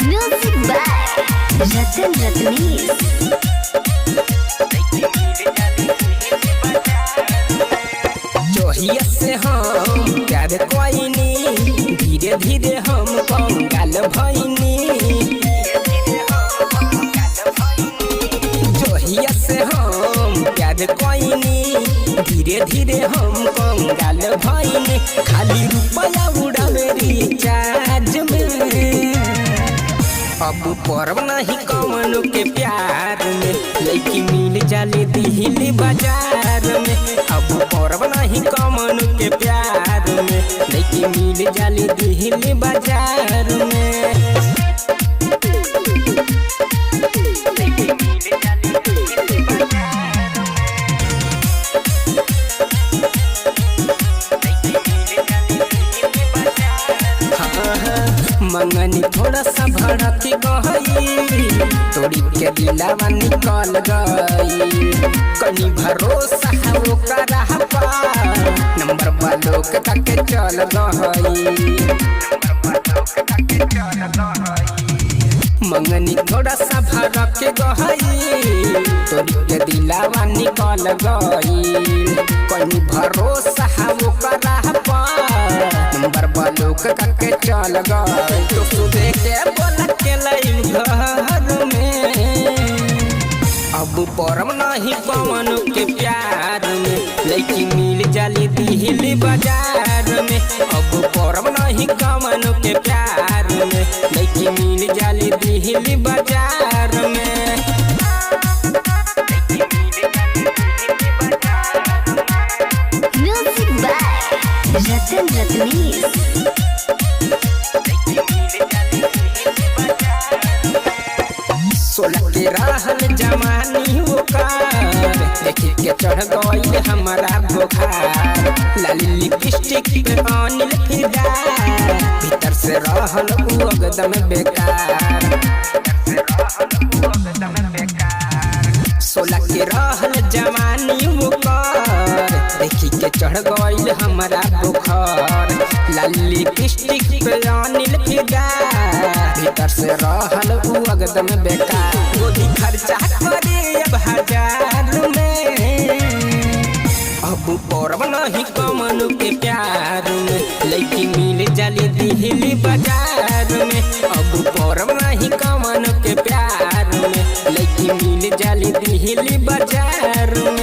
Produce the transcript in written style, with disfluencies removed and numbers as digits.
Music by रतन रत्नेश। जोहिया से हम प्यार कोइनी, धीरे धीरे हम कंगाल भइनी। जोहिया से हम प्यार कोइनी, धीरे धीरे हम कंगाल भइनी। खाली रुपया उड़ावे रिचार्ज में, अब परब नहीं कमनो के प्यार में। लड़की मिल जाले दिल्ली बाजार में, अब परब नहीं कमनो के प्यार में। लड़की मिल जाले दिल्ली बाजार में। मंगनी थोड़ा सा भड़क गई, तोड़ी के दिलावा निकल गई। कनी भरोसा वो करा पा, नंबर वालों के तक चल गई। मंगनी थोड़ा सा भड़क गई, तोड़ी के दिलावा निकल गई। कनी भरोसा वो करा पा, नंबर वालों के तक चल गई। तो सुबह के बोल के लाई घर में, अब परम नहीं पवन के प्यार में। लड़की मिल जाली दिल्ली बाजार में, अब परम नहीं कमन के प्यार में। लड़की मिल जाली दिल्ली बाजार में। म्यूजिक बाय रतन रत्नेश। सोलह के रहल जवानी होकर, देखी के चढ़ गई हमारा बुखार। लाली लिपस्टिक पे अनिल फिदा, भीतर से रहल उ एकदम बेकार। सोलह के रहल जवानी होकर, देखी के चढ़ गई हमारा बुखार। लाली लिपस्टिक पे अनिल फिदा, भीतर से रहल उ एकदम बेकार। गोदी खर्चा करे अब 1000 में, अब परब नहीं कमन के प्यार में। लड़की मिल जाली दिल्ली बाजार में, अब परब नहीं कमन के प्यार में। लड़की मिल जाली दिल्ली बाजार में।